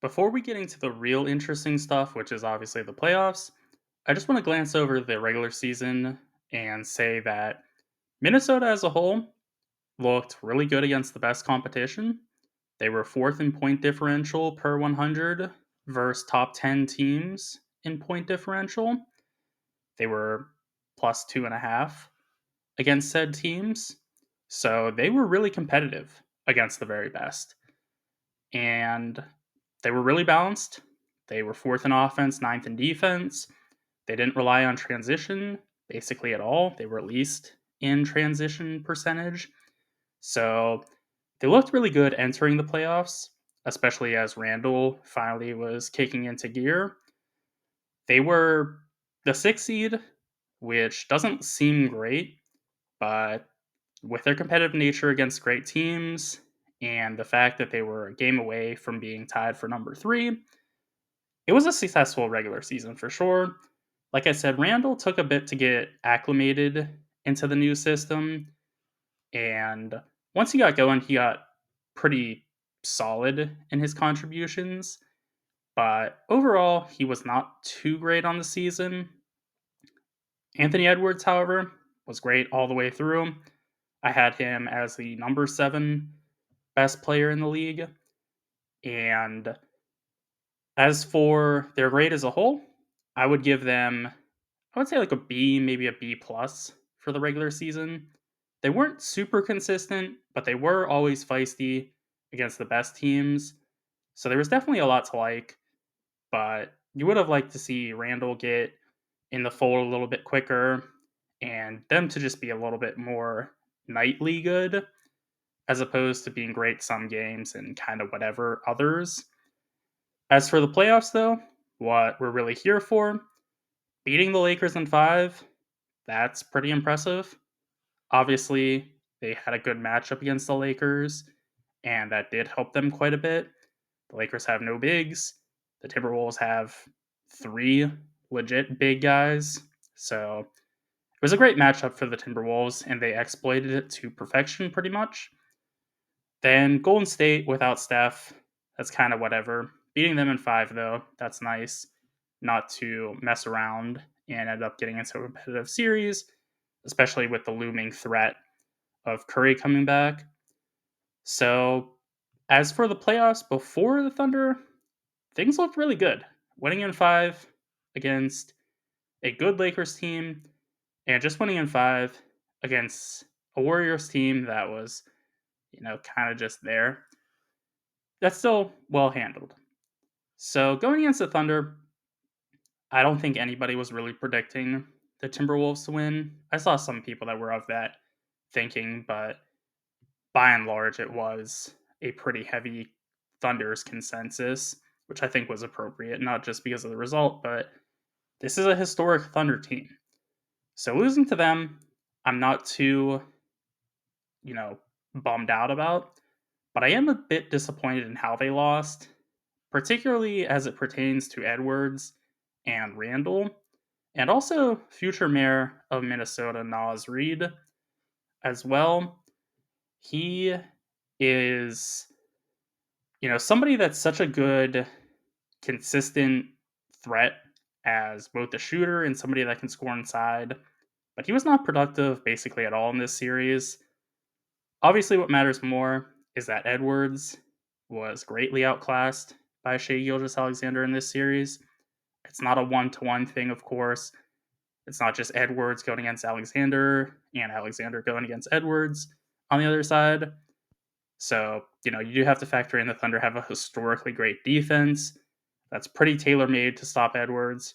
Before we get into the real interesting stuff, which is obviously the playoffs, I just want to glance over the regular season and say that Minnesota as a whole looked really good against the best competition. They were fourth in point differential per 100 versus top 10 teams in point differential. They were plus 2.5 against said teams. So they were really competitive against the very best. And they were really balanced. They were fourth in offense, ninth in defense. They didn't rely on transition basically at all. They were at least in transition percentage. So they looked really good entering the playoffs, especially as Randall finally was kicking into gear. They were the sixth seed, which doesn't seem great, but with their competitive nature against great teams and the fact that they were a game away from being tied for number three, it was a successful regular season for sure. Like I said, Randall took a bit to get acclimated into the new system, and once he got going, he got pretty solid in his contributions. But overall, he was not too great on the season. Anthony Edwards, however, was great all the way through. I had him as the number 7 best player in the league. And as for their grade as a whole, I would give them, I would say like a B, maybe a B plus for the regular season. They weren't super consistent, but they were always feisty against the best teams. So there was definitely a lot to like, but you would have liked to see Randall get in the fold a little bit quicker and them to just be a little bit more nightly good as opposed to being great some games and kind of whatever others. As for the playoffs, though, what we're really here for, beating the Lakers in 5, that's pretty impressive. Obviously, they had a good matchup against the Lakers, and that did help them quite a bit. The Lakers have no bigs. The Timberwolves have 3 legit big guys. So it was a great matchup for the Timberwolves, and they exploited it to perfection pretty much. Then Golden State without Steph, that's kind of whatever. Beating them in 5, though, that's nice. Not to mess around and end up getting into a competitive series, especially with the looming threat of Curry coming back. So, as for the playoffs before the Thunder, things looked really good. Winning in 5 against a good Lakers team, and just winning in 5 against a Warriors team that was, kind of just there. That's still well handled. So, going against the Thunder, I don't think anybody was really predicting the Timberwolves to win. I saw some people that were of that thinking, but by and large, it was a pretty heavy Thunder's consensus, which I think was appropriate, not just because of the result, but this is a historic Thunder team. So losing to them, I'm not too, you know, bummed out about, but I am a bit disappointed in how they lost, particularly as it pertains to Edwards and Randall, and also future mayor of Minnesota, Nas Reed, as well. He is, somebody that's such a good, consistent threat as both a shooter and somebody that can score inside, but he was not productive basically at all in this series. Obviously, what matters more is that Edwards was greatly outclassed by Shea Gilgeous-Alexander in this series. It's not a one-to-one thing, of course. It's not just Edwards going against Alexander and Alexander going against Edwards on the other side. So, you do have to factor in the Thunder have a historically great defense that's pretty tailor made to stop Edwards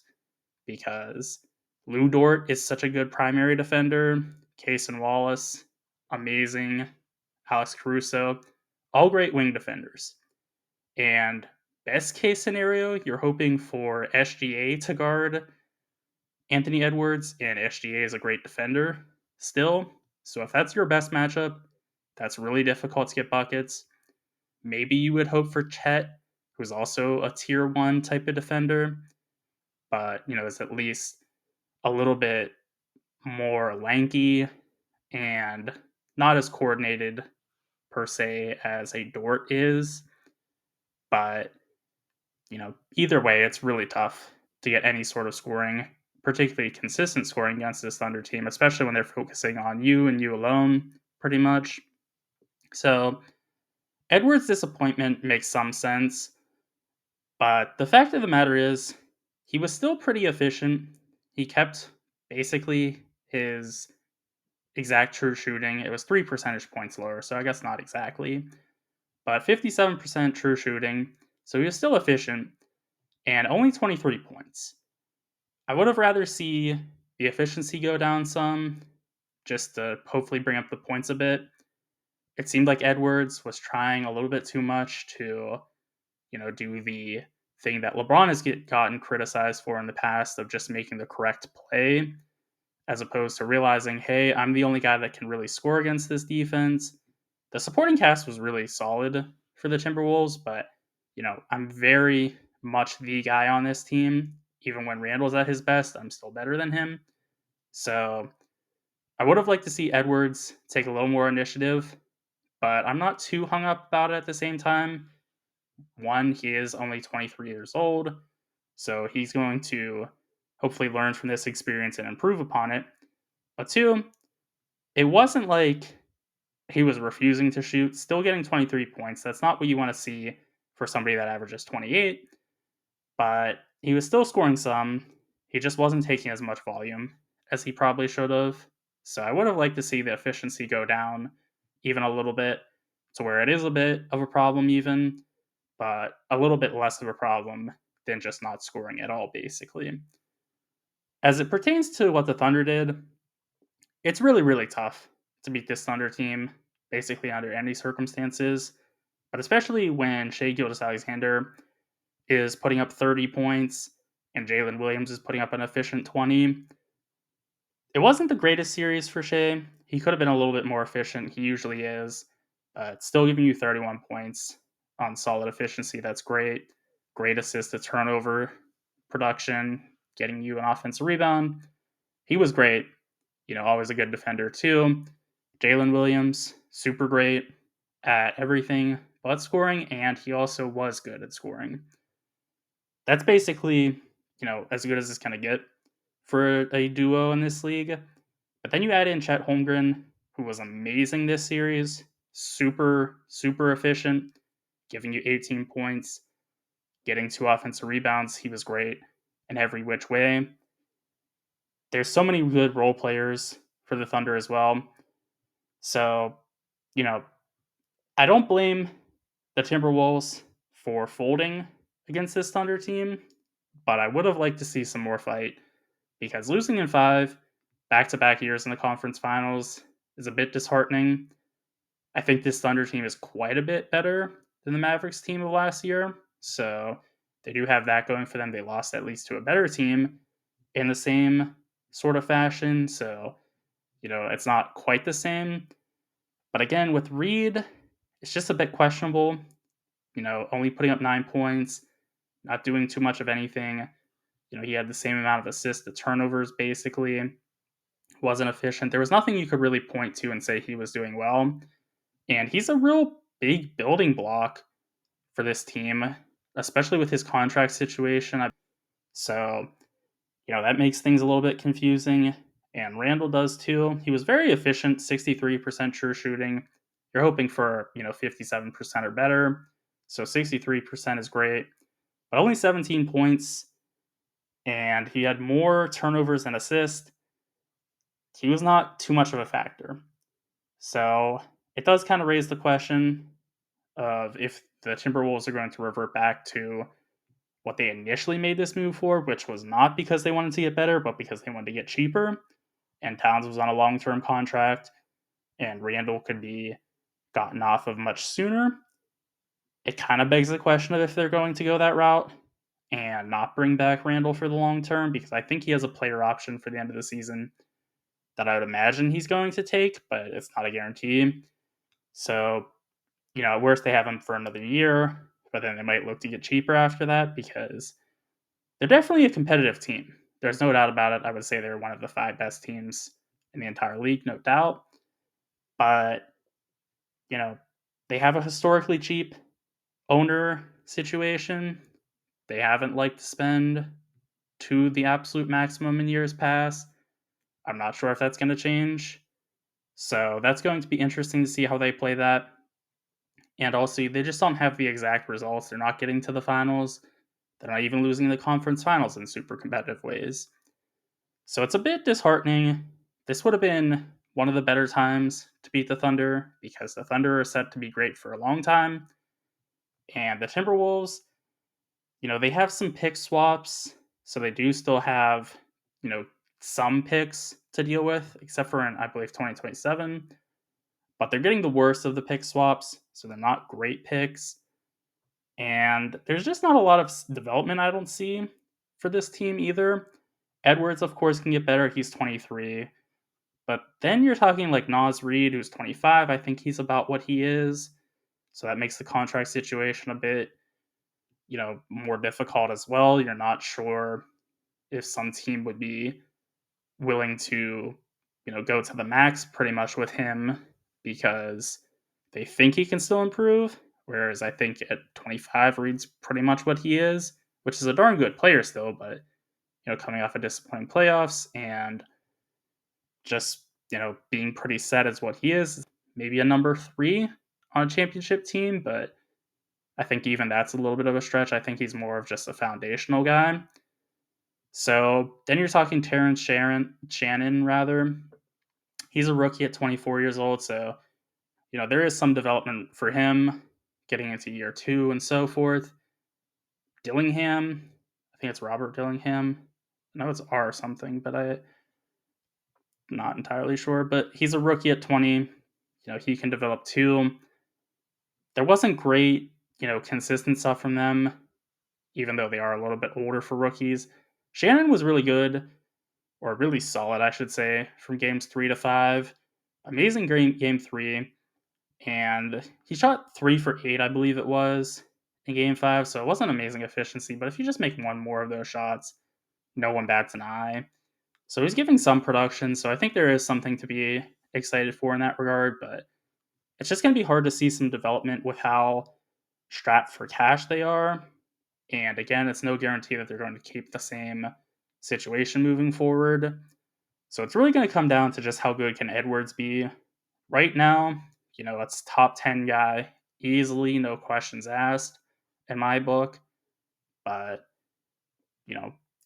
because Lou Dort is such a good primary defender. Case and Wallace, amazing. Alex Caruso, all great wing defenders. And best case scenario, you're hoping for SGA to guard Anthony Edwards, and SGA is a great defender still. So if that's your best matchup, that's really difficult to get buckets. Maybe you would hope for Chet, who's also a tier 1 type of defender, but, is at least a little bit more lanky and not as coordinated per se as a Dort is. But either way, it's really tough to get any sort of scoring, particularly consistent scoring against this Thunder team, especially when they're focusing on you and you alone, pretty much. So Edwards' disappointment makes some sense, but the fact of the matter is, he was still pretty efficient. He kept basically his exact true shooting. It was 3 percentage points lower, so I guess not exactly, but 57% true shooting. So he was still efficient and only 23 points. I would have rather see the efficiency go down some just to hopefully bring up the points a bit. It seemed like Edwards was trying a little bit too much to, do the thing that LeBron has gotten criticized for in the past of just making the correct play, as opposed to realizing, hey, I'm the only guy that can really score against this defense. The supporting cast was really solid for the Timberwolves, but, I'm very much the guy on this team. Even when Randall's at his best, I'm still better than him. So I would have liked to see Edwards take a little more initiative, but I'm not too hung up about it at the same time. One, he is only 23 years old, so he's going to hopefully learn from this experience and improve upon it. But two, it wasn't like he was refusing to shoot, still getting 23 points. That's not what you want to see for somebody that averages 28, but he was still scoring some. He just wasn't taking as much volume as he probably should have. So I would have liked to see the efficiency go down even a little bit to where it is a bit of a problem, even, but a little bit less of a problem than just not scoring at all, basically. As it pertains to what the Thunder did, it's really, really tough to beat this Thunder team, basically under any circumstances, but especially when Shai Gilgeous-Alexander is putting up 30 points and Jalen Williams is putting up an efficient 20. It wasn't the greatest series for Shai. He could have been a little bit more efficient. He usually is. It's still giving you 31 points on solid efficiency. That's great. Great assist to turnover production, getting you an offensive rebound. He was great. Always a good defender too. Jalen Williams, super great at everything but scoring, and he also was good at scoring. That's basically, as good as it's going to get for a duo in this league. But then you add in Chet Holmgren, who was amazing this series, super, super efficient, giving you 18 points, getting 2 offensive rebounds. He was great in every which way. There's so many good role players for the Thunder as well. So, you know, I don't blame the Timberwolves for folding against this Thunder team, but I would have liked to see some more fight because losing in 5 back-to-back years in the conference finals is a bit disheartening. I think this Thunder team is quite a bit better than the Mavericks team of last year, so they do have that going for them. They lost at least to a better team in the same sort of fashion, so it's not quite the same. But again, with Reed, it's just a bit questionable. Only putting up 9 points, not doing too much of anything. He had the same amount of assists to turnovers, basically. Wasn't efficient. There was nothing you could really point to and say he was doing well. And he's a real big building block for this team, especially with his contract situation. So, that makes things a little bit confusing. And Randall does too. He was very efficient, 63% true shooting. You're hoping for, 57% or better. So 63% is great. But only 17 points. And he had more turnovers than assists. He was not too much of a factor. So it does kind of raise the question of if the Timberwolves are going to revert back to what they initially made this move for, which was not because they wanted to get better, but because they wanted to get cheaper. And Towns was on a long-term contract, and Randall could be gotten off of much sooner. It kind of begs the question of if they're going to go that route and not bring back Randall for the long term, because I think he has a player option for the end of the season that I would imagine he's going to take, but it's not a guarantee. So, at worst, they have him for another year, but then they might look to get cheaper after that because they're definitely a competitive team. There's no doubt about it. I would say they're one of the 5 best teams in the entire league, no doubt. But, they have a historically cheap owner situation. they haven't liked to spend to the absolute maximum in years past. I'm not sure if that's going to change. So that's going to be interesting to see how they play that. And also, they just don't have the exact results. They're not getting to the finals. They're not even losing the conference finals in super competitive ways. So it's a bit disheartening. This would have been one of the better times to beat the Thunder because the Thunder are set to be great for a long time. And the Timberwolves, they have some pick swaps. So they do still have, some picks to deal with, except for in, I believe, 2027. But they're getting the worst of the pick swaps. So they're not great picks. And there's just not a lot of development I don't see for this team either. Edwards, of course, can get better. He's 23. But then you're talking like Naz Reid, who's 25. I think he's about what he is. So that makes the contract situation a bit, more difficult as well. You're not sure if some team would be willing to, go to the max pretty much with him because they think he can still improve. Whereas I think at 25, Reed's pretty much what he is, which is a darn good player still, but, coming off a disappointing playoffs and just, being pretty set as what he is, maybe a number 3 on a championship team, but I think even that's a little bit of a stretch. I think he's more of just a foundational guy. So then you're talking Terrence Shannon, rather. He's a rookie at 24 years old, so there is some development for him getting into year 2 and so forth. Dillingham, I think it's Robert Dillingham. I know it's R something, but I'm not entirely sure. But he's a rookie at 20. He can develop too. There wasn't great, consistent stuff from them, even though they are a little bit older for rookies. Shannon was really good, or really solid, I should say, from games 3 to 5. Amazing game 3. And he shot 3 for 8, I believe it was, in game 5. So it wasn't amazing efficiency, but if you just make one more of those shots, no one bats an eye. So he's giving some production. So I think there is something to be excited for in that regard, but it's just going to be hard to see some development with how strapped for cash they are. And again, it's no guarantee that they're going to keep the same situation moving forward. So it's really going to come down to just how good can Edwards be. Right now, it's top 10 guy, easily, no questions asked in my book. But,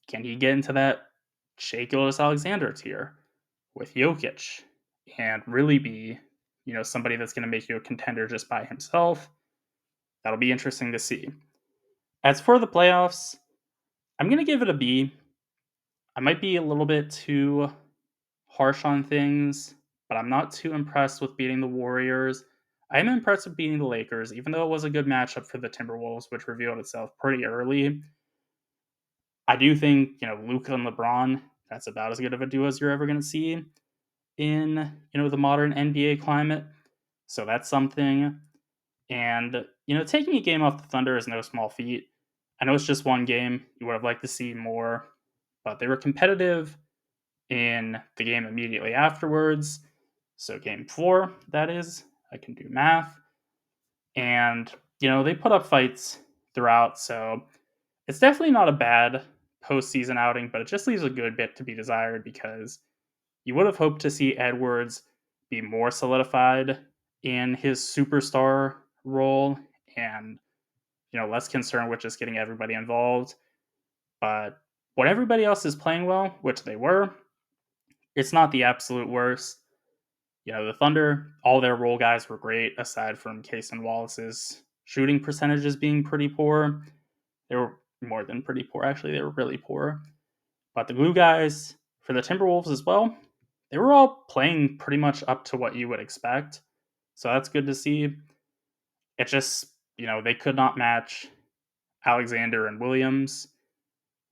can he get into that Shea Gilgeous-Alexander tier with Jokic and really be, somebody that's going to make you a contender just by himself? That'll be interesting to see. As for the playoffs, I'm going to give it a B. I might be a little bit too harsh on things, but I'm not too impressed with beating the Warriors. I am impressed with beating the Lakers, even though it was a good matchup for the Timberwolves, which revealed itself pretty early. I do think, Luka and LeBron, that's about as good of a duo as you're ever going to see in, the modern NBA climate. So that's something. And, taking a game off the Thunder is no small feat. I know it's just one game. You would have liked to see more, but they were competitive in the game immediately afterwards. So game 4, that is. I can do math. And, they put up fights throughout. So it's definitely not a bad postseason outing, but it just leaves a good bit to be desired because you would have hoped to see Edwards be more solidified in his superstar role and, less concerned with just getting everybody involved. But when everybody else is playing well, which they were, it's not the absolute worst. The Thunder, all their role guys were great, aside from Case and Wallace's shooting percentages being pretty poor. They were more than pretty poor, actually. They were really poor. But the glue guys for the Timberwolves as well, they were all playing pretty much up to what you would expect. So that's good to see. It just, they could not match Alexander and Williams,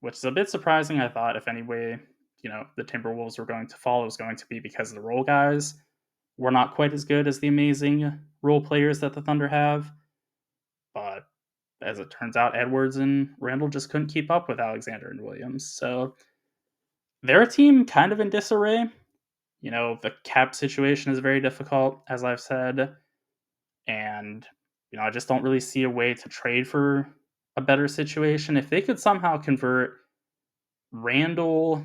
which is a bit surprising. I thought if any way, the Timberwolves were going to fall, it was going to be because the role guys were not quite as good as the amazing role players that the Thunder have. But as it turns out, Edwards and Randall just couldn't keep up with Alexander and Williams. So they're a team kind of in disarray. The cap situation is very difficult, as I've said. And, I just don't really see a way to trade for a better situation. If they could somehow convert Randall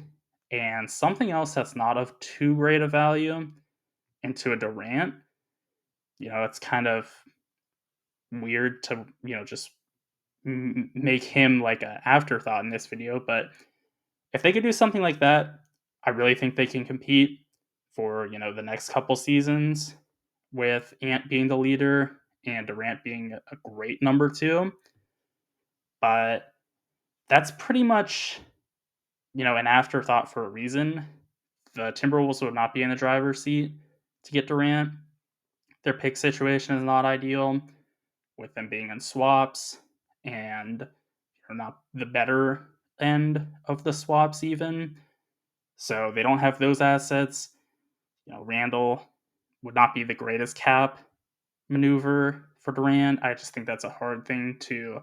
and something else that's not of too great a value into a Durant, it's kind of weird to, just make him like an afterthought in this video. But if they could do something like that, I really think they can compete for, the next couple seasons with Ant being the leader and Durant being a great number two. But that's pretty much, an afterthought for a reason. The Timberwolves would not be in the driver's seat to get Durant. Their pick situation is not ideal, with them being in swaps and not the better end of the swaps even. So they don't have those assets. Randall would not be the greatest cap maneuver for Durant. I just think that's a hard thing to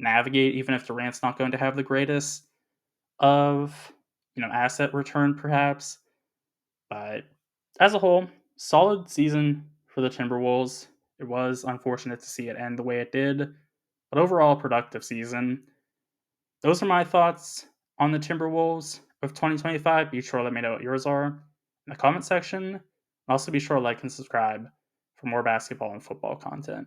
navigate, even if Durant's not going to have the greatest of asset return perhaps. But as a whole, solid season for the Timberwolves. It was unfortunate to see it end the way it did, but overall productive season. Those are my thoughts on the Timberwolves of 2025. Be sure to let me know what yours are in the comment section. And also be sure to like and subscribe for more basketball and football content.